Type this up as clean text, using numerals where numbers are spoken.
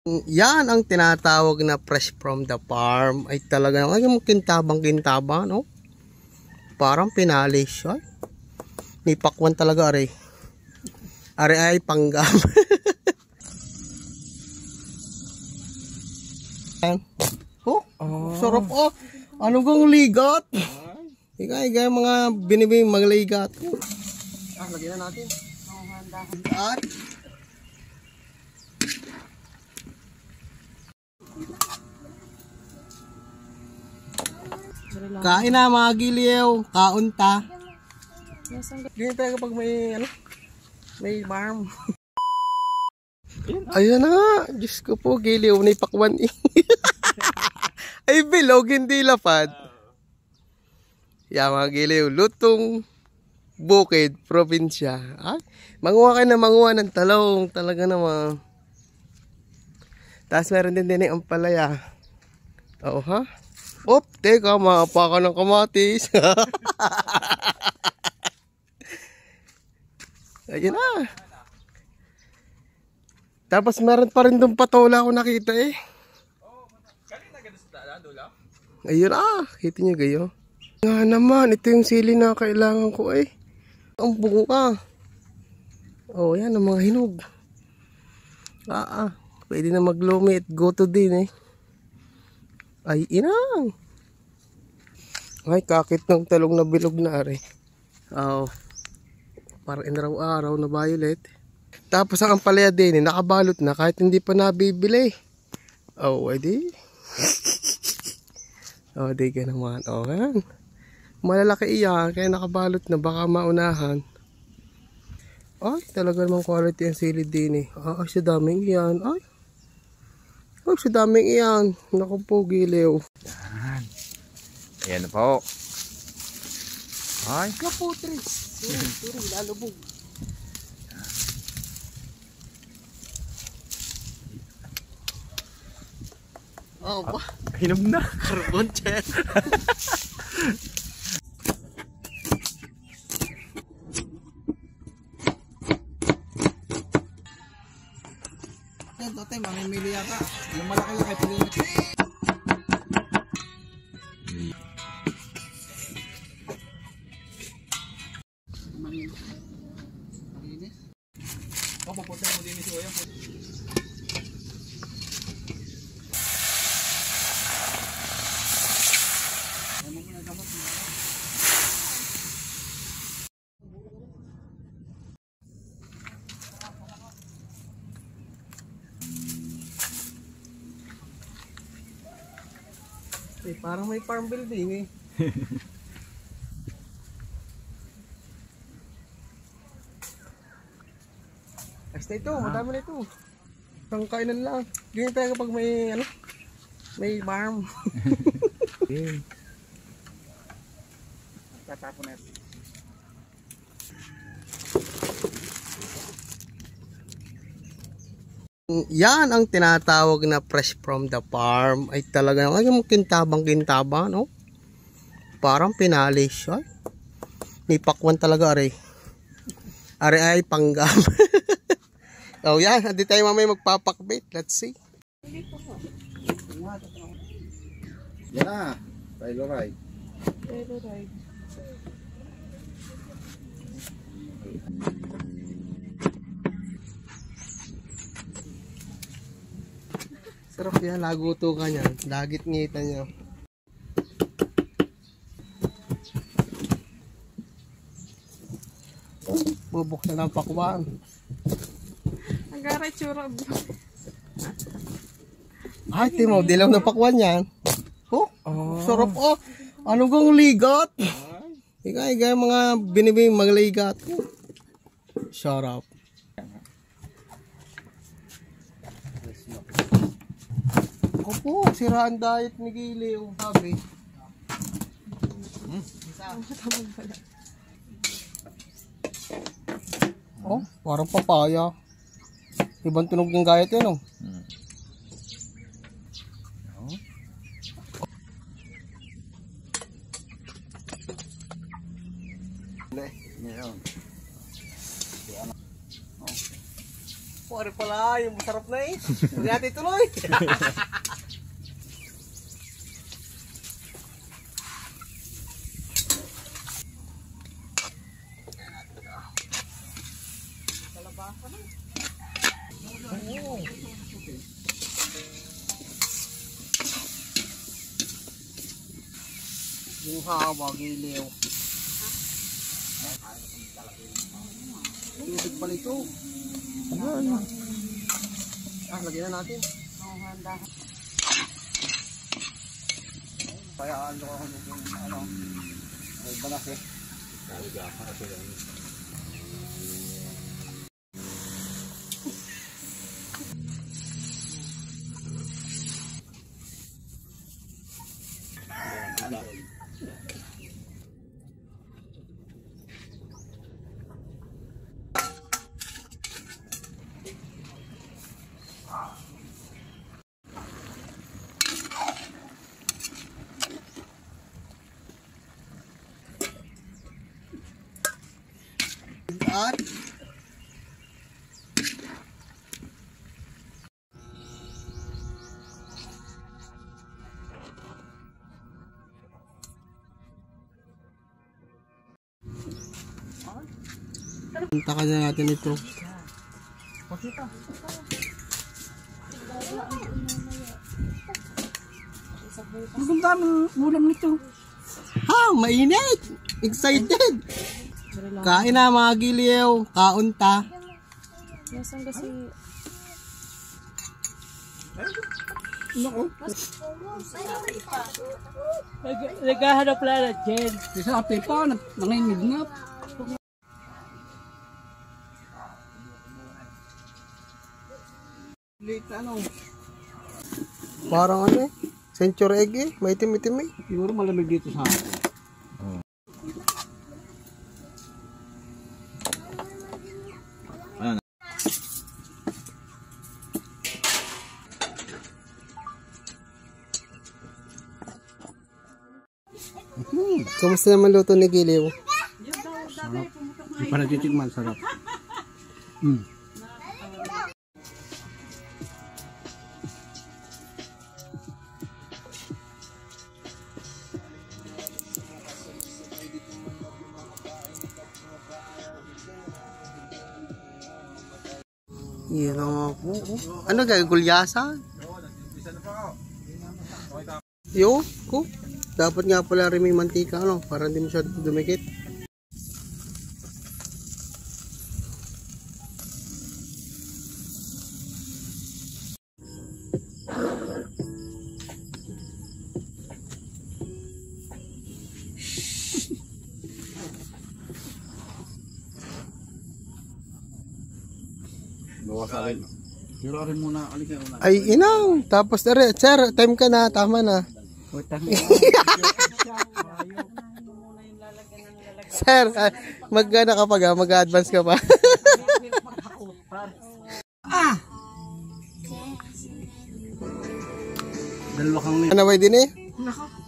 Yan ang tinatawag na fresh from the farm. Ay talaga ay yung kintabang-kintabang, no? Parang pinalis. Ay, may pakwan talaga, are. Are ay panggam. Sarap oh. Ano kang ligat? Ika mga binibing mga ligat. Lagyan na natin. At kain na mga giliw, kaunta. Ganyan tayo kapag may ano, may farm. Ayun na, Diyos ko po, giliw, may pakwan eh. Ay bilog, hindi lapad. Yan mga giliw, lutong bukid, probinsya. Ay, manguha kayo na manguha ng talong, talaga naman. Tapos meron din ang palaya. Oo ha? Op, teka, maapa ka ng kamatis. Ayun na. Tapos meron pa rin doon patola ako nakita eh. Ayun na, kita nyo gayo. Nga naman, ito yung sili na kailangan ko eh. Ang bunga. Oh, yan ang mga hinog. Pwede na maglumi at goto din eh. Ay, inang. Ay, kakit ng talong na bilog na are. Oh, parang inaraw-araw na violet. Tapos ang ampalaya din eh, nakabalot na kahit hindi pa nabibili. Oh, edi. Oh, di ka naman. Oh, yan. Malalaki iyan, kaya nakabalot na baka maunahan. Ay, talaga namang quality ang sili din eh. Ay, sa daming iyan. Ay, sa daming iyan. Naku po, giliw. Yan. Ayan po. Ay. Naku, Tris. Sorry, lalubog. Oh, ba? Hinog na. Carbon chat. Tote, mamimili yata. Yung malaki-laki pilimit. Malinis. Oh, pupunta mo din si Oya. Eh, parang may farm building eh. Basta ito, madami na ito. Isang kainan lang. Ganyan tayo kapag may ano, may farm. Tatapon na ito. Yan ang tinatawag na fresh from the farm. Ay talaga ay yung kintabang-kintabang, no? Parang pinalis. Ay, may pakwan talaga are. Are ay panggam. Oh yan, hindi tayo mamaya magpapakbit. Let's see. Yan na. Tayo ride. Sarap yan, laguto ka niyan. Dagit ngita niya. Bubuksan ang pakwan. Nagaray tsura. Ay, timo, dilaw na pakwan yan. Oh, sarap oh. Ano kang ligat? Ika mga binibing mga ligat. Sarap. Opo, siraan diet ni Giliw, sabi. Oh, parang papaya. Ibang tunog ng gayat yan, oh. Pare pala, yung masarap na eh. Huwag natin tuloy. Yung haba, giliw. Tubig pala ito. Lagyan na natin. Kaya ano ako yung may banak eh. At punta na natin ito. Ang daming ulam nito. Ha, mainit! Excited! Kain na mga giliw, kaunta. Nasaan kasi... Naghahanap lang na Jen. Kasi ate pa, nangingignap. Late ano? Parang ano eh, century egg eh, may itim-itim eh. Siguro malamig dito sa akin. Kamusta naman luto ni Giliw? Sarap. Hindi pa natitikman, sarap. Yan ang po. Ano kaya, gulyasan? Yo, ko. Dapat nga pala rin may mantika, ano, para hindi masyado dumikit. Pero rin muna, alika muna. Ay, inang. Tapos, sir, time ka na, tama na. Sir, mag-ano ka pa, mag-advance ka pa. Dalawa kang Ano ba din eh? Naka.